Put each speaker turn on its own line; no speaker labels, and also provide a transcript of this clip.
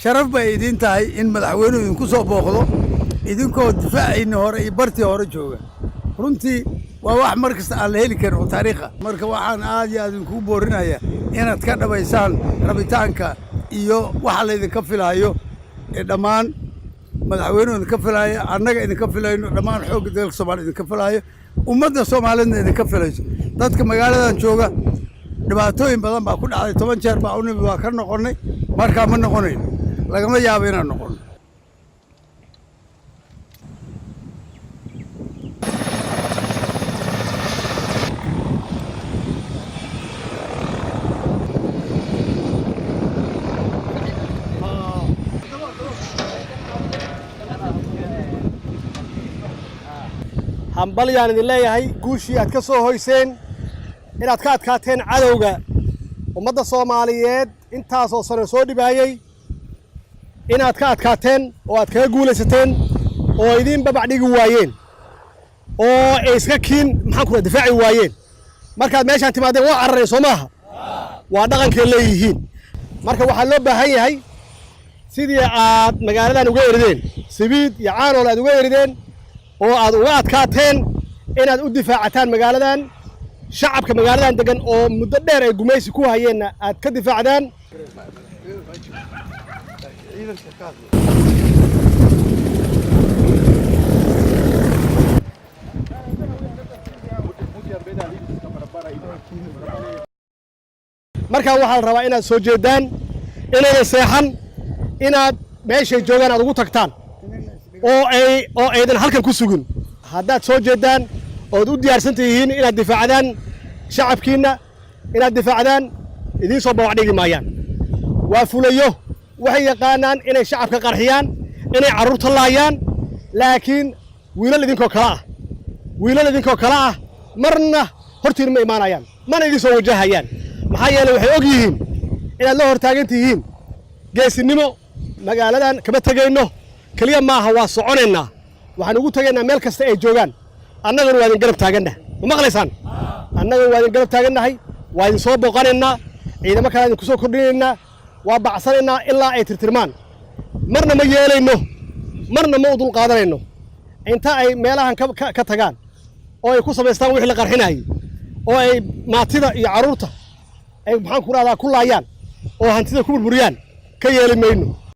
sharaf bay idin tahay in madaxweynuhu idinku soo booqdo idinkoo difaacayna hore iyo bartii hore jooga runtii waa wax mar kasta aan la heli karin oo taariikh ah marka waxaan aad iyo aad idinku boorinayaa inaad ka dhabaysaan rabitaanka iyo waxa la idinka filaayo ee dhammaan madaxweynuhu idinka filaayo annaga idinka filayno dhammaan xoogga dalka Soomaaliya idinka filaayo ummadda Soomaaliyeedna idinka filayso dadka magaaladan jooga dhibaatooyin badan baa ku dhacday 10 jeer baa unimi waa ka noqonay markaa ma noqonayn lagama yaabo inaan noqon
hambalyaan idin leeyahay guushii aad ka soo hoyseen inaad ka adkaateen cadowga ummadda Soomaaliyeed intaasoo sano soo dhibaayay inaad ka adkaateen oo aad kaga guulaysateen oo idin babac dhigi waayeen oo ay iska kiin maxaan ku difaaci waayeen markaad meeshaan timaadeen waa carareen Soomaha waa dhaqankay leeyihiin marka waxaa loo baahan yahay sidii aad magaaladan uga erideen Sibiid iyo Caanool aad uga erideen oo aad uga adkaateen inaad u difaacataan magaaladan shacabka magaaladan degan oo muddo dheer ay gumaysi ku hayeen aad ka difaacdaan marka waxaa la rabaa inaad soo jeedaan inayna seexan inaad meeshay joogaan aad ugu tagtaan oo aydan halkan ku sugin haddaad soo jeedaan ood u diyaarsan tihiin inaad difaacdaan shacabkiina inaad difaacdaan idiin soo bawac dhigi maayaan waa fulayo waxay yaqaanaan inay shacabka qarxiyaan inay carruurta laayaan laakiin wiilal idinkoo kale ah marna hortiin ma imaanayaan mana idiin soo wajahayaan maxaa yeelay waxay og yihiin inaad la hortaagan tihiin geesinimo magaaladan kama tegayno kaliya maaha waa soconaynaa waxaan ugu tagaynaa meel kasta ay joogaan annaguna waa idin garab taagannahay ma maqlaysaan annaguna waa idin garab taagannahay waa idin soo booqanaynaa ciidamo kale idinku soo kordhinaynaa waa bacsanaynaa ilaa ay tirtirmaan marna ma yeelayno marna ma u dul qaadanayno inta ay meelahan ka tagaan oo ay ku samaystaan wixii la qarxinayay oo ay maatida iyo carruurta ay maxaan ku rahdaa ku laayaan oo hantida ku burburiyaan ka yeeli mayno